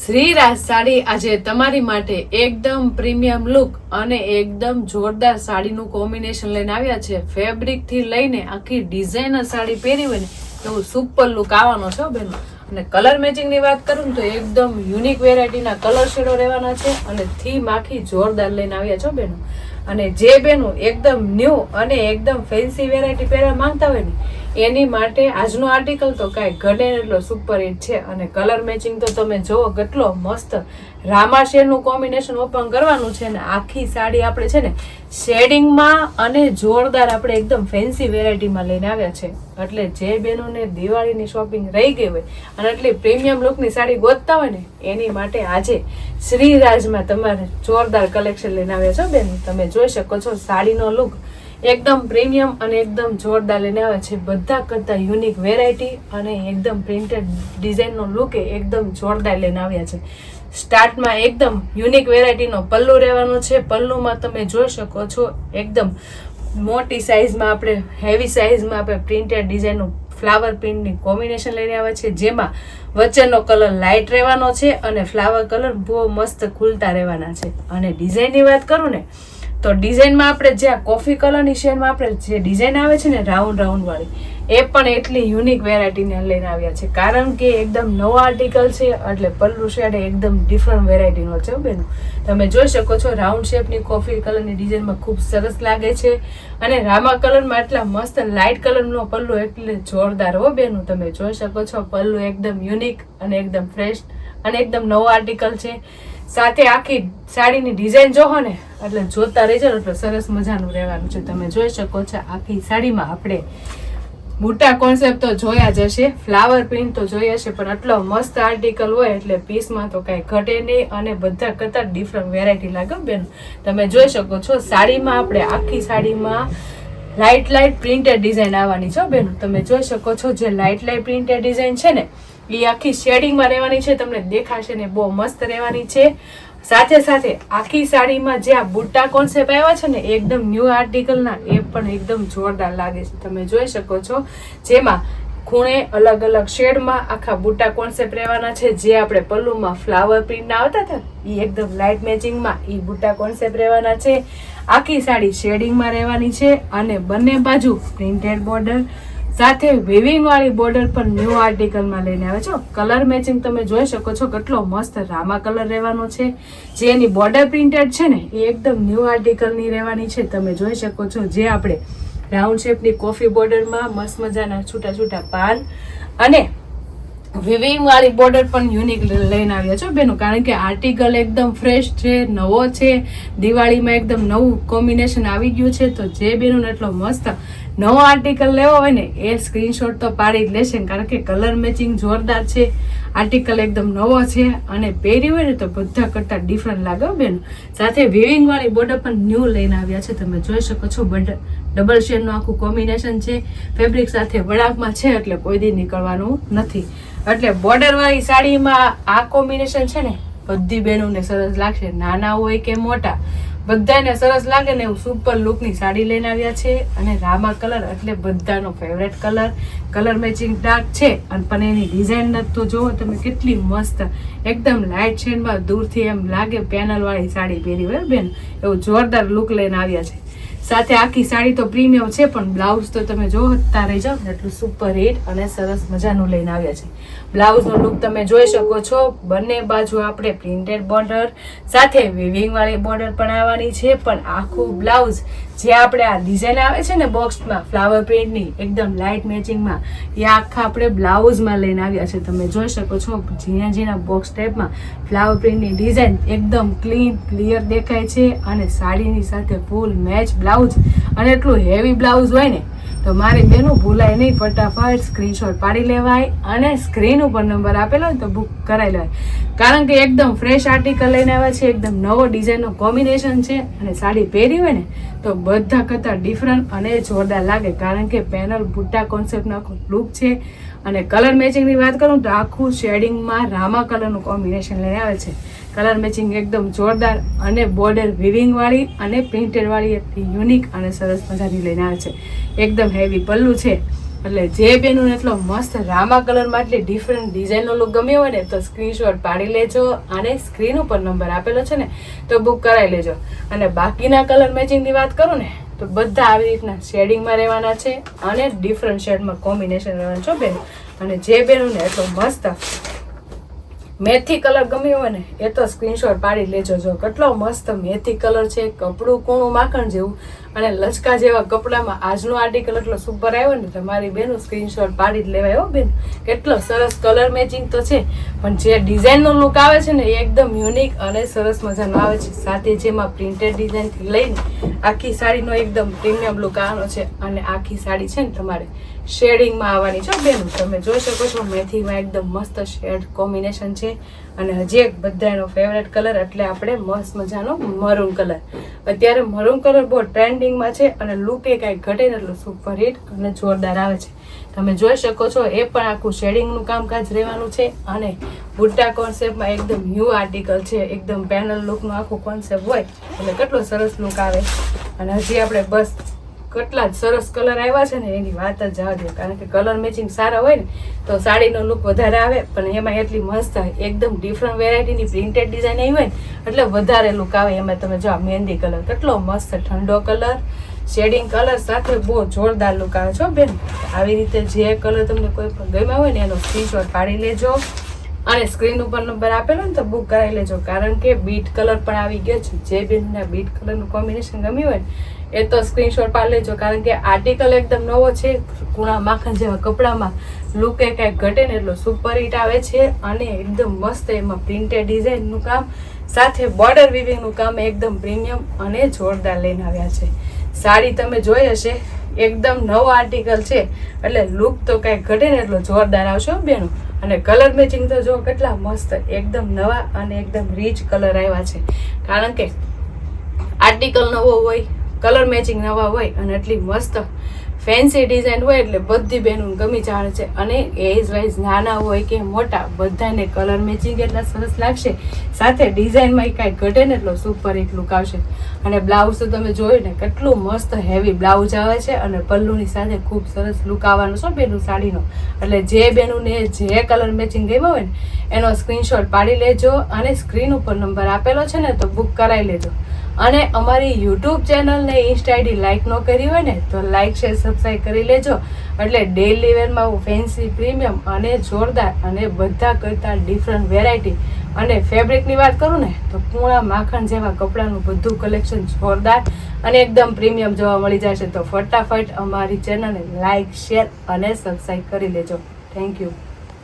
શ્રીરાજ સાડી આજે તમારી માટે એકદમ પ્રીમિયમ લુક અને એકદમ જોરદાર સાડીનું કોમ્બિનેશન લઈને આવ્યા છે. ફેબ્રિક થી લઈને આખી ડિઝાઇનર સાડી પહેરી હોય ને એવું સુપર લુક આવવાનો છે બેન. અને કલર મેચિંગ ની વાત કરું તો એકદમ યુનિક વેરાયટીના કલર શેડો રહેવાના છે અને થીમ આખી જોરદાર લઈને આવ્યા છો બેનો. અને જે બેનો એકદમ ન્યૂ અને એકદમ ફેન્સી વેરાયટી પહેરવા માંગતા હોય ને એની માટે આજનો આર્ટિકલ તો કાંઈ ઘટે એટલો સુપર હિટ છે. અને કલર મેચિંગ તો તમે જુઓ કેટલો મસ્ત રામા શેડનું કોમ્બિનેશન ઓપન કરવાનું છે. ને આખી સાડી આપણે છે ને શેડિંગમાં અને જોરદાર આપણે એકદમ ફેન્સી વેરાયટીમાં લઈને આવ્યા છે. એટલે જે બહેનોને દિવાળીની શોપિંગ રહી ગઈ હોય અને એટલી પ્રીમિયમ લુકની સાડી ગોતતા હોય ને એની માટે આજે શ્રીરાજમાં તમારે જોરદાર કલેક્શન લઈને આવ્યા છો બેન. તમે જોઈ શકો છો સાડીનો લુક એકદમ પ્રીમિયમ અને એકદમ જોરદાર લઈને આવે છે. બધા કરતા યુનિક વેરાયટી અને એકદમ પ્રિન્ટેડ ડિઝાઇનનો લુક એકદમ જોરદાર લઈને આવ્યા છે. સ્ટાર્ટમાં એકદમ યુનિક વેરાયટીનો પલ્લુ રહેવાનો છે. પલ્લુમાં તમે જોઈ શકો છો એકદમ મોટી સાઇઝમાં આપણે હેવી સાઇઝમાં આપણે પ્રિન્ટેડ ડિઝાઇનનું ફ્લાવર પ્રિન્ટની કોમ્બિનેશન લઈને આવે છે. જેમાં વચ્ચેનો કલર લાઇટ રહેવાનો છે અને ફ્લાવર કલર બહુ મસ્ત ખુલતા રહેવાના છે. અને ડિઝાઇનની વાત કરું ને તો ડિઝાઇનમાં આપણે જે કોફી કલરની શેડમાં આપણે જે ડિઝાઇન આવે છે ને રાઉન્ડ વાળી એ પણ એટલી યુનિક વેરાયટીને લઈને આવ્યા છે. કારણ કે એકદમ નવો આર્ટિકલ છે એટલે પલ્લુ શેડ એકદમ ડિફરન્ટ વેરાયટીનો છે બેન. તમે જોઈ શકો છો રાઉન્ડ શેપની કોફી કલરની ડિઝાઇનમાં ખૂબ સરસ લાગે છે. અને રામા કલરમાં એટલા મસ્ત લાઇટ કલરનો પલ્લુ એટલે જોરદાર હો બેન. તમે જોઈ શકો છો પલ્લુ એકદમ યુનિક અને એકદમ ફ્રેશ અને એકદમ નવો આર્ટિકલ છે. સાથે આખી સાડીની ડિઝાઇન જોહો ને એટલે જોતા રહેજો એટલે સરસ મજાનું રહેવાનું છે. તમે જોઈ શકો છો આખી સાડીમાં આપણે બુટા કોન્સેપ્ટ તો જોયા જ હશે, ફ્લાવર પ્રિન્ટ તો જોયા હશે, પણ આટલો મસ્ત આર્ટિકલ હોય એટલે પીસમાં તો કાંઈ ઘટે નહીં અને બધા કરતા ડિફરન્ટ વેરાયટી લાગે બેન. તમે જોઈ શકો છો સાડીમાં આપણે આખી સાડીમાં લાઇટ પ્રિન્ટેડ ડિઝાઇન આવવાની છે બેન. તમે જોઈ શકો છો જે લાઇટ પ્રિન્ટેડ ડિઝાઇન છે ને એ આખી શેડિંગમાં રહેવાની છે. તમને દેખાશે ને બહુ મસ્ત રહેવાની છે. સાથે આખી સાડીમાં જે આ બુટ્ટા કોન્સેપ્ટ આવ્યા છે ને એકદમ ન્યૂ આર્ટિકલના એ પણ એકદમ જોરદાર લાગે છે. તમે જોઈ શકો છો જેમાં ખૂણે અલગ અલગ શેડમાં આખા બુટ્ટા કોન્સેપ્ટ રહેવાના છે. જે આપણે પલ્લુમાં ફ્લાવર પ્રિન્ટ આવતા હતા એ એકદમ લાઇટ મેચિંગમાં એ બુટ્ટા કોન્સેપ્ટ રહેવાના છે. આખી સાડી શેડિંગમાં રહેવાની છે અને બંને બાજુ પ્રિન્ટેડ બોર્ડર સાથે વેવિંગ વાળી બોર્ડર પણ ન્યૂ આર્ટિકલમાં લઈને આવે છે. કલર મેચિંગ તમે જોઈ શકો છો કેટલો મસ્ત રામા કલર રહેવાનો છે. જે એની બોર્ડર પ્રિન્ટેડ છે ને એ એકદમ ન્યૂ આર્ટિકલની રહેવાની છે. તમે જોઈ શકો છો જે આપણે રાઉન્ડ શેપની કોફી બોર્ડરમાં મસ્ત મજાના છૂટા પાન અને વિવિંગ વાળી બોર્ડર પણ યુનિક લઈને આવ્યા છો બેનો. કારણ કે આર્ટિકલ એકદમ ફ્રેશ છે, નવો છે, દિવાળીમાં એકદમ નવું કોમ્બિનેશન આવી ગયું છે. તો જે બેનો એટલો મસ્ત નવો આર્ટિકલ લેવો હોય ને એ સ્ક્રીનશોટ તો પાડી જ લેશે. કારણ કે કલર મેચિંગ જોરદાર છે, આર્ટિકલ એકદમ નવો છે અને પહેર્યું હોય ને તો બધા કરતા ડિફરન્ટ લાગે બેન. સાથે વિવિંગ વાળી બોર્ડર પણ ન્યૂ લઈને આવ્યા છે. તમે જોઈ શકો છો ડબલ શેડનું આખું કોમ્બિનેશન છે. ફેબ્રિક સાથે વળાંકમાં છે એટલે કોઈ દી નીકળવાનું નથી. એટલે બોર્ડર વાળી સાડીમાં આ કોમ્બિનેશન છે ને બધી બહેનોને સરસ લાગશે, નાના હોય કે મોટા બધાને સરસ લાગે ને એવું સુપર લુકની સાડી લઈને આવ્યા છે. અને રામા કલર એટલે બધાનો ફેવરેટ કલર મેચિંગ ડાર્ક છે. અને પણ એની ડિઝાઇન તો જુઓ તમે કેટલી મસ્ત એકદમ લાઇટ શેડમાં દૂરથી એમ લાગે પેનલ વાળી સાડી પહેરી હોય બેન એવું જોરદાર લુક લઈને આવ્યા છે. સાથે આખી સાડી તો પ્રીમિયમ છે પણ બ્લાઉઝ તો તમે જોતા રહી જાઓ એટલું સુપર હિટ અને સરસ મજાનું લઈને આવ્યા છે. બ્લાઉઝનો લુક તમે જોઈ શકો છો. બંને બાજુ આપણે પ્રિન્ટેડ બોર્ડર સાથે વિવિંગ વાળી બોર્ડર પણ આવવાની છે. પણ આખું બ્લાઉઝ જે આપણે આ ડિઝાઇન આવે છે ને બોક્સમાં ફ્લાવર પ્રિન્ટની એકદમ લાઇટ મેચિંગમાં એ આખા આપણે બ્લાઉઝમાં લઈને આવ્યા છે. તમે જોઈ શકો છો ઝીણા બોક્સ ટાઈપમાં ફ્લાવર પ્રિન્ટની ડિઝાઇન એકદમ ક્લિયર દેખાય છે. અને સાડીની સાથે ફૂલ મેચ બ્લાઉઝ અને એટલું હેવી બ્લાઉઝ હોય ને તો મારી બેનું ભૂલાય નહીં, ફટાફટ સ્ક્રીનશોટ પાડી લેવાય અને સ્ક્રીન ઉપર નંબર આપેલો હોય તો બુક કરાવી લેવાય. કારણ કે એકદમ ફ્રેશ આર્ટિકલ લઈને આવ્યા છે, એકદમ નવો ડિઝાઇનનો કોમ્બિનેશન છે. અને સાડી પહેરી હોય ને તો બધા કરતા ડિફરન્ટ અને જોરદાર લાગે. કારણ કે પેનલ બુટ્ટા કોન્સેપ્ટનો આખો લુક છે. અને કલર મેચિંગની વાત કરું તો આખું શેડિંગમાં રામા કલરનું કોમ્બિનેશન લઈને આવે છે. કલર મેચિંગ એકદમ જોરદાર અને બોર્ડર વિવિંગ વાળી અને પ્રિન્ટેડ વાળી યુનિક અને સરસ મજાની લઈને આવે છે. એકદમ હેવી પલ્લુ છે એટલે જે બેનું એટલો મસ્ત રામા કલરમાં એટલી ડિફરન્ટ ડિઝાઇનનો લુક ગમ્યો હોય ને તો સ્ક્રીનશોટ પાડી લેજો અને સ્ક્રીન ઉપર નંબર આપેલો છે ને તો બુક કરાવી લેજો. અને બાકીના કલર મેચિંગની વાત કરું ને તો બધા આવી રીતના શેડિંગમાં રહેવાના છે અને ડિફરન્ટ શેડમાં કોમ્બિનેશન રહેવાનું છો બેન. અને જે બેનું ને એટલો મસ્ત મેથી કલર ગમ્યો હોય ને એ તો સ્ક્રીનશોટ પાડી લેજો. જો કેટલો મસ્ત મેથી કલર છે, કપડું કૂણું માખણ જેવું અને લચકા જેવા કપડામાં આજનો આર્ટિકલ એટલો સુપર આવ્યો ને તમારી બેનું સ્ક્રીનશોટ પાડી જ લેવાય હો બેન. કેટલો સરસ કલર મેચિંગ તો છે પણ જે ડિઝાઇનનો લુક આવે છે ને એ એકદમ યુનિક અને સરસ મજાનો આવે છે. સાથે જેમાં પ્રિન્ટેડ ડિઝાઇનથી લઈને આખી સાડીનો એકદમ પ્રીમિયમ લુક આવવાનો છે. અને આખી સાડી છે ને તમારે શેડિંગમાં આવવાની છો બેન. તમે જોઈ શકો છો મેથીમાં એકદમ મસ્ત શેડ કોમ્બિનેશન છે. અને હજી એક બધાનો ફેવરેટ કલર એટલે આપણે મસ્ત મજાનો મરૂન કલર. અત્યારે મરૂન કલર બહુ ટ્રેન્ડિંગમાં છે અને લુક એ કાંઈ ઘટે ને એટલું સુપર હિટ અને જોરદાર આવે છે. તમે જોઈ શકો છો એ પણ આખું શેડિંગનું કામકાજ રહેવાનું છે. અને બુટ્ટા કોન્સેપ્ટમાં એકદમ ન્યૂ આર્ટિકલ છે. એકદમ પેનલ લુકનું આખું કોન્સેપ્ટ હોય એટલે કેટલો સરસ લુક આવે. અને હજી આપણે બસ કેટલા જ સરસ કલર આવ્યા છે ને એની વાત જ જવા દો. કારણ કે કલર મેચિંગ સારા હોય ને તો સાડીનો લુક વધારે આવે. પણ એમાં એટલી મસ્ત એકદમ ડિફરન્ટ વેરાયટીની પ્રિન્ટેડ ડિઝાઇન આવી હોય ને એટલે વધારે લુક આવે. એમાં તમે જો મહેંદી કલર કેટલો મસ્ત ઠંડો કલર શેડિંગ કલર સાથે બહુ જોરદાર લુક આવે છો બેન. આવી રીતે જે કલર તમને કોઈ પણ ગમ્યા હોય ને એનો સ્ક્રીનશોટ પાડી લેજો અને સ્ક્રીન ઉપર નંબર આપેલો ને તો બુક કરાવી લેજો. કારણ કે બીટ કલર પણ આવી ગયો છે. જે બેનના બીટ કલરનું કોમ્બિનેશન ગમ્યું હોય ને એ તો સ્ક્રીનશોટ પાડી લેજો. કારણ કે આર્ટિકલ એકદમ નવો છે. કૂણા માખણ જેવા કપડામાં લુક એ કાંઈ ઘટે ને એટલો સુપર હિટ આવે છે. અને એકદમ મસ્ત એમાં પ્રિન્ટેડ ડિઝાઇનનું કામ સાથે બોર્ડર વિવિંગનું કામ એકદમ પ્રીમિયમ અને જોરદાર લઈને આવ્યા છે. સાડી તમે જોઈ હશે એકદમ નવો આર્ટિકલ છે એટલે લુક તો કાંઈ ઘટે ને એટલો જોરદાર આવશે બેનો. અને કલર મેચિંગ તો જો કેટલા મસ્ત એકદમ નવા અને એકદમ રીચ કલર આવ્યા છે. કારણ કે આર્ટિકલ નવો હોય, કલર મેચિંગ નવા હોય અને એટલી મસ્ત ફેન્સી ડિઝાઇન હોય એટલે બધી બહેનો ગમી જાણે છે. અને એજ વાઇઝ નાના હોય કે મોટા બધાને કલર મેચિંગ એટલા સરસ લાગશે. સાથે ડિઝાઇનમાં કાંઈ ઘટે ને એટલો સુપર એક લુક આવશે. અને બ્લાઉઝ તો તમે જોયું ને કેટલું મસ્ત હેવી બ્લાઉઝ આવે છે. અને પલ્લુની સાથે ખૂબ સરસ લુક આવવાનો છે બેનું સાડીનો. એટલે જે બેનુંને જે કલર મેચિંગ ગમ્યો હોય ને એનો સ્ક્રીનશોટ પાડી લેજો અને સ્ક્રીન ઉપર નંબર આપેલો છે ને તો બુક કરાવી લેજો. અને અમારી યુટ્યુબ ચેનલને ઇન્સ્ટા આઈડી લાઇક ન કરી હોય ને તો લાઇક શેર સબસ્ક્રાઈબ કરી લેજો. એટલે ડેઇલી વેરમાં હું ફેન્સી પ્રીમિયમ અને જોરદાર અને બધા કરતાં ડિફરન્ટ વેરાયટી અને ફેબ્રિકની વાત કરું ને તો કૂણા માખણ જેવા કપડાનું બધું કલેક્શન જોરદાર અને એકદમ પ્રીમિયમ જોવા મળી જશે. તો ફટાફટ અમારી ચેનલને લાઇક શેર અને સબસ્ક્રાઈબ કરી લેજો. Thank you.